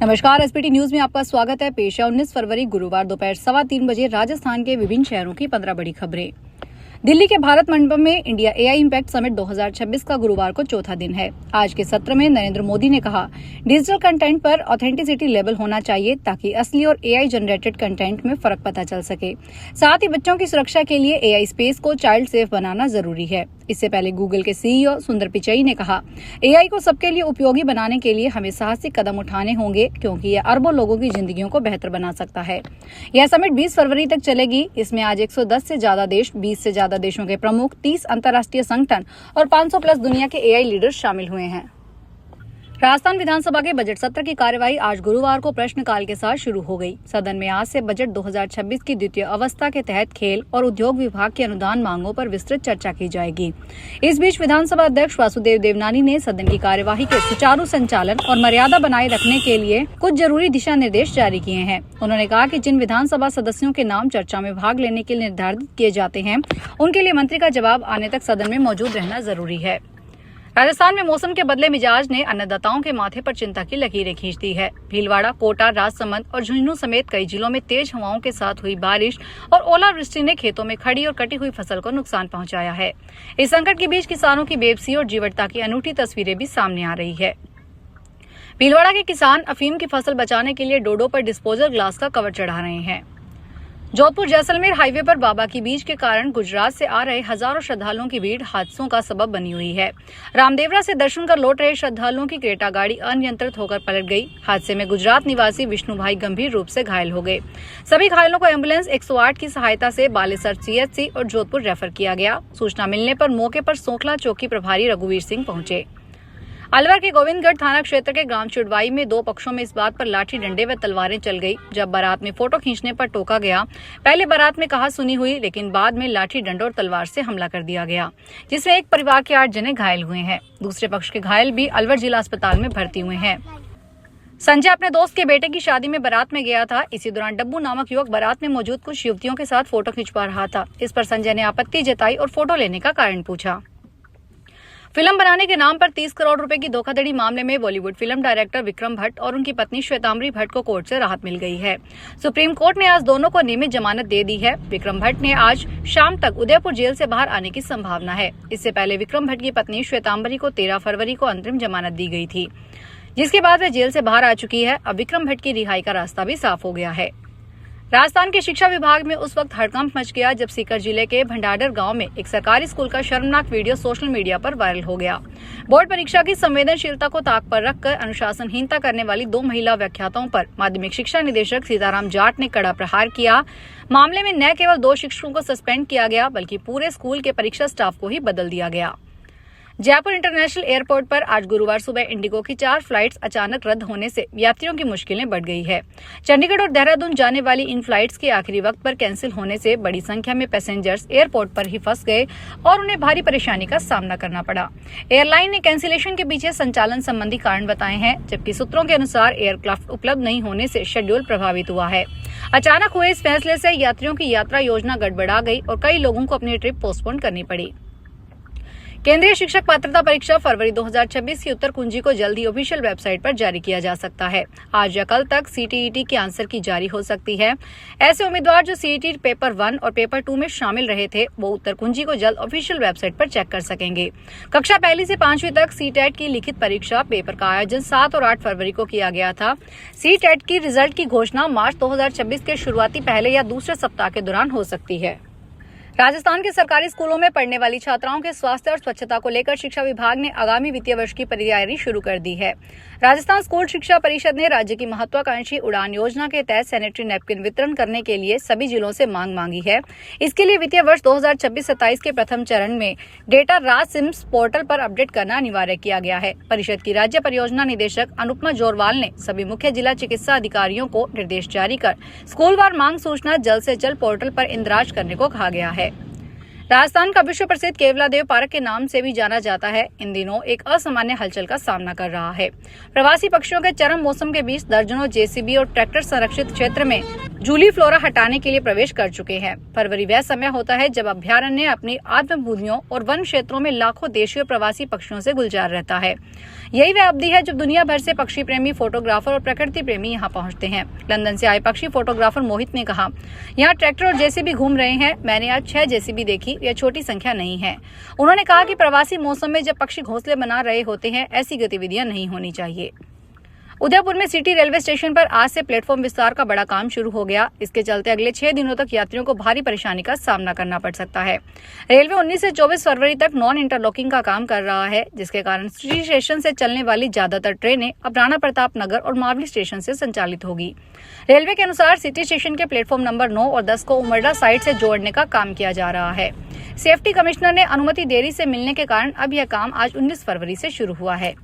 नमस्कार, SPT news में आपका स्वागत है। पेश है 19 फरवरी गुरुवार दोपहर 3:15 बजे राजस्थान के विभिन्न शहरों की 15 बड़ी खबरें। दिल्ली के भारत मंडपम में इंडिया एआई इम्पैक्ट समिट 2026 का गुरुवार को चौथा दिन है। आज के सत्र में नरेंद्र मोदी ने कहा, डिजिटल कंटेंट पर ऑथेंटिसिटी लेवल होना चाहिए ताकि असली और एआई जनरेटेड कंटेंट में फर्क पता चल सके। साथ ही बच्चों की सुरक्षा के लिए एआई स्पेस को चाइल्ड सेफ बनाना जरूरी है। इससे पहले गूगल के सीईओ सुंदर पिचई ने कहा, एआई को सबके लिए उपयोगी बनाने के लिए हमें साहसिक कदम उठाने होंगे क्योंकि यह अरबों लोगों की जिंदगियों को बेहतर बना सकता है। यह समिट 20 फरवरी तक चलेगी। इसमें आज 110 से ज्यादा देश, 20 से ज्यादा देशों के प्रमुख, 30 अंतर्राष्ट्रीय संगठन और 500 प्लस दुनिया के एआई लीडर्स शामिल हुए हैं। राजस्थान विधानसभा के बजट सत्र की कार्यवाही आज गुरुवार को प्रश्नकाल के साथ शुरू हो गई। सदन में आज से बजट 2026 की द्वितीय अवस्था के तहत खेल और उद्योग विभाग की अनुदान मांगों पर विस्तृत चर्चा की जाएगी। इस बीच विधानसभा अध्यक्ष वासुदेव देवनानी ने सदन की कार्यवाही के सुचारू संचालन और मर्यादा बनाए रखने के लिए कुछ जरूरी दिशा निर्देश जारी किए हैं। उन्होंने कहा कि जिन विधानसभा सदस्यों के नाम चर्चा में भाग लेने के लिए निर्धारित किए जाते हैं, उनके लिए मंत्री का जवाब आने तक सदन में मौजूद रहना जरूरी है। राजस्थान में मौसम के बदले मिजाज ने अन्नदाताओं के माथे पर चिंता की लकीरें खींच दी है। भीलवाड़ा, कोटा, राजसमंद और झुंझुनू समेत कई जिलों में तेज हवाओं के साथ हुई बारिश और ओलावृष्टि ने खेतों में खड़ी और कटी हुई फसल को नुकसान पहुंचाया है। इस संकट के बीच किसानों की बेबसी और जीवटता की अनूठी तस्वीरें भी सामने आ रही है। भीलवाड़ा के किसान अफीम की फसल बचाने के लिए डोडो पर डिस्पोजल ग्लास का कवर चढ़ा रहे हैं। जोधपुर जैसलमेर हाईवे पर बाबा की बीज के कारण गुजरात से आ रहे हजारों श्रद्धालुओं की भीड़ हादसों का सबब बनी हुई है। रामदेवरा से दर्शन कर लौट रहे श्रद्धालुओं की क्रेटा गाड़ी अनियंत्रित होकर पलट गई। हादसे में गुजरात निवासी विष्णु भाई गंभीर रूप से घायल हो गए। सभी घायलों को एम्बुलेंस 108 की सहायता से बालेसर सीएचसी और जोधपुर रेफर किया गया। सूचना मिलने पर मौके पर सोखला चौकी प्रभारी रघुवीर सिंह पहुंचे। अलवर के गोविंदगढ़ थाना क्षेत्र के ग्राम चुड़वाई में दो पक्षों में इस बात पर लाठी डंडे व तलवारें चल गई जब बारात में फोटो खींचने पर टोका गया। पहले बारात में कहा सुनी हुई, लेकिन बाद में लाठी डंडों और तलवार से हमला कर दिया गया, जिसमें एक परिवार के 8 जने घायल हुए हैं। दूसरे पक्ष के घायल भी अलवर जिला अस्पताल में भर्ती हुए हैं। संजय अपने दोस्त के बेटे की शादी में बारात में गया था। इसी दौरान डब्बू नामक युवक बारात में मौजूद कुछ युवतियों के साथ फोटो खिंचवा रहा था। इस पर संजय ने आपत्ति जताई और फोटो लेने का कारण पूछा। फिल्म बनाने के नाम पर 30 करोड़ रुपए की धोखाधड़ी मामले में बॉलीवुड फिल्म डायरेक्टर विक्रम भट्ट और उनकी पत्नी श्वेतांबरी भट्ट को कोर्ट से राहत मिल गई है। सुप्रीम कोर्ट ने आज दोनों को नियमित जमानत दे दी है। विक्रम भट्ट ने आज शाम तक उदयपुर जेल से बाहर आने की संभावना है। इससे पहले विक्रम भट्ट की पत्नी श्वेतांबरी को 13 फरवरी को अंतरिम जमानत दी गई थी, जिसके बाद वह जेल से बाहर आ चुकी है। अब विक्रम भट्ट की रिहाई का रास्ता भी साफ हो गया है। राजस्थान के शिक्षा विभाग में उस वक्त हड़कंप मच गया जब सीकर जिले के भंडारडर गांव में एक सरकारी स्कूल का शर्मनाक वीडियो सोशल मीडिया पर वायरल हो गया। बोर्ड परीक्षा की संवेदनशीलता को ताक पर रखकर अनुशासनहीनता करने वाली 2 महिला व्याख्याताओं पर माध्यमिक शिक्षा निदेशक सीताराम जाट ने कड़ा प्रहार किया। मामले में न केवल 2 शिक्षकों को सस्पेंड किया गया बल्कि पूरे स्कूल के परीक्षा स्टाफ को ही बदल दिया गया। जयपुर इंटरनेशनल एयरपोर्ट पर आज गुरुवार सुबह इंडिगो की 4 फ्लाइट्स अचानक रद्द होने से यात्रियों की मुश्किलें बढ़ गई है। चंडीगढ़ और देहरादून जाने वाली इन फ्लाइट्स के आखिरी वक्त पर कैंसिल होने से बड़ी संख्या में पैसेंजर्स एयरपोर्ट पर ही फंस गए और उन्हें भारी परेशानी का सामना करना पड़ा। एयरलाइन ने कैंसिलेशन के पीछे संचालन संबंधी कारण बताए हैं, जबकि सूत्रों के अनुसार एयरक्राफ्ट उपलब्ध नहीं होने से शेड्यूल प्रभावित हुआ है। अचानक हुए इस फैसले से यात्रियों की यात्रा योजना गड़बड़ा गई और कई लोगों को अपनी ट्रिप पोस्टपोन करनी पड़ी। केंद्रीय शिक्षक पात्रता परीक्षा फरवरी 2026 की उत्तर कुंजी को जल्द ही ऑफिशियल वेबसाइट पर जारी किया जा सकता है। आज या कल तक सीटीईटी के आंसर की जारी हो सकती है। ऐसे उम्मीदवार जो सीईटी पेपर 1 और पेपर 2 में शामिल रहे थे, वो उत्तर कुंजी को जल्द ऑफिशियल वेबसाइट पर चेक कर सकेंगे। कक्षा 1 से 5वीं तक सीटेट की लिखित परीक्षा पेपर का आयोजन 7 और 8 फरवरी को किया गया था। सीटेट की रिजल्ट की घोषणा मार्च 2026 के शुरुआती पहले या दूसरे सप्ताह के दौरान हो सकती है। राजस्थान के सरकारी स्कूलों में पढ़ने वाली छात्राओं के स्वास्थ्य और स्वच्छता को लेकर शिक्षा विभाग ने आगामी वित्तीय वर्ष की तैयारी शुरू कर दी है। राजस्थान स्कूल शिक्षा परिषद ने राज्य की महत्वाकांक्षी उड़ान योजना के तहत सैनिटरी नैपकिन वितरण करने के लिए सभी जिलों से मांग मांगी है। इसके लिए वित्तीय वर्ष 2026-27 के प्रथम चरण में डेटा राज सिम्स पोर्टल पर अपडेट करना अनिवार्य किया गया है। परिषद की राज्य परियोजना निदेशक अनुपमा जोरवाल ने सभी मुख्य जिला चिकित्सा अधिकारियों को निर्देश जारी कर स्कूलवार मांग सूचना जल्द से जल्द पोर्टल पर इंदराज करने को कहा गया है। राजस्थान का विश्व प्रसिद्ध केवलादेव पार्क के नाम से भी जाना जाता है, इन दिनों एक असामान्य हलचल का सामना कर रहा है। प्रवासी पक्षियों के चरम मौसम के बीच दर्जनों जेसीबी और ट्रैक्टर संरक्षित क्षेत्र में जूली फ्लोरा हटाने के लिए प्रवेश कर चुके हैं। फरवरी वह समय होता है जब अभ्यारण्य अपनी आत्मभूमियों और वन क्षेत्रों में लाखों देशी और प्रवासी पक्षियों से गुलजार रहता है। यही वह अवधि है जब दुनिया भर से पक्षी प्रेमी, फोटोग्राफर और प्रकृति प्रेमी यहाँ पहुँचते हैं। लंदन से आए पक्षी फोटोग्राफर मोहित ने कहा, यहाँ ट्रैक्टर और जेसीबी घूम रहे हैं। मैंने आज 6 जेसीबी देखी। यह छोटी संख्या नहीं है। उन्होंने कहा कि प्रवासी मौसम में जब पक्षी घोंसले बना रहे होते हैं, ऐसी गतिविधियां नहीं होनी चाहिए। उदयपुर में सिटी रेलवे स्टेशन पर आज से प्लेटफॉर्म विस्तार का बड़ा काम शुरू हो गया। इसके चलते अगले 6 दिनों तक यात्रियों को भारी परेशानी का सामना करना पड़ सकता है। रेलवे 19 से 24 फरवरी तक नॉन इंटरलॉकिंग का काम कर रहा है, जिसके कारण सिटी स्टेशन से चलने वाली ज्यादातर ट्रेनें अब राणा प्रताप नगर और मावली स्टेशन से संचालित होगी। रेलवे के अनुसार सिटी स्टेशन के प्लेटफॉर्म नंबर 9 और 10 को उमरडा साइड से जोड़ने का काम किया जा रहा है। सेफ्टी कमिश्नर ने अनुमति देरी से मिलने के कारण अब यह काम आज 19 फरवरी से शुरू हुआ है।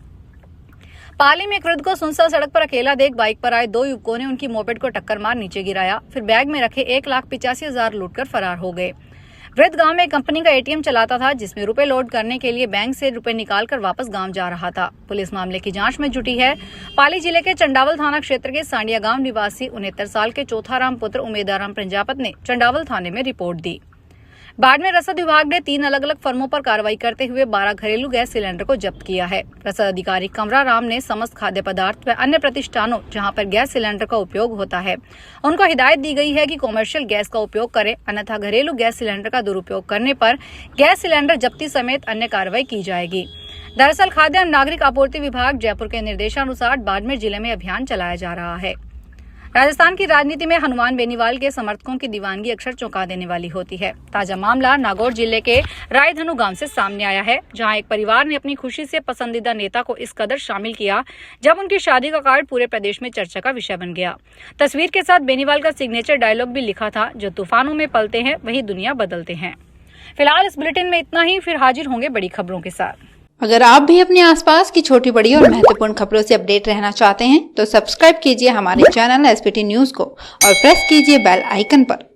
पाली में एक वृद्ध को सुनसान सड़क पर अकेला देख बाइक पर आए 2 युवकों ने उनकी मोपेड को टक्कर मार नीचे गिराया, फिर बैग में रखे 1,85,000 लूटकर फरार हो गए। वृद्ध गांव में एक कंपनी का एटीएम चलाता था, जिसमें रुपए लोड करने के लिए बैंक से रुपए निकालकर वापस गांव जा रहा था। पुलिस मामले की जांच में जुटी है। पाली जिले के चंडावल थाना क्षेत्र के सांडिया गांव निवासी 69 साल के चौथाराम पुत्र उमेदाराम प्रजापत ने चंडावल थाने में रिपोर्ट दी। बाड़मेर रसद विभाग ने 3 अलग अलग फर्मों पर कार्रवाई करते हुए 12 घरेलू गैस सिलेंडर को जब्त किया है। रसद अधिकारी कमरा राम ने समस्त खाद्य पदार्थ व अन्य प्रतिष्ठानों जहां पर गैस सिलेंडर का उपयोग होता है, उनको हिदायत दी गई है कि कॉमर्शियल गैस का उपयोग करें, अन्यथा घरेलू गैस सिलेंडर का दुरुपयोग करने पर गैस सिलेंडर जब्ती समेत अन्य कार्रवाई की जाएगी। दरअसल खाद्य एवं नागरिक आपूर्ति विभाग जयपुर के निर्देशानुसार बाड़मेर जिले में अभियान चलाया जा रहा है। राजस्थान की राजनीति में हनुमान बेनीवाल के समर्थकों की दीवानगी अक्सर चौंका देने वाली होती है। ताजा मामला नागौर जिले के रायधनु गांव से सामने आया है, जहां एक परिवार ने अपनी खुशी से पसंदीदा नेता को इस कदर शामिल किया जब उनकी शादी का कार्ड पूरे प्रदेश में चर्चा का विषय बन गया। तस्वीर के साथ बेनीवाल का सिग्नेचर डायलॉग भी लिखा था, जो तूफानों में पलते हैं वही दुनिया बदलते हैं। फिलहाल इस बुलेटिन में इतना ही, फिर हाजिर होंगे बड़ी खबरों के साथ। अगर आप भी अपने आसपास की छोटी बड़ी और महत्वपूर्ण खबरों से अपडेट रहना चाहते हैं तो सब्सक्राइब कीजिए हमारे चैनल एसपीटी न्यूज को और प्रेस कीजिए बेल आइकन पर।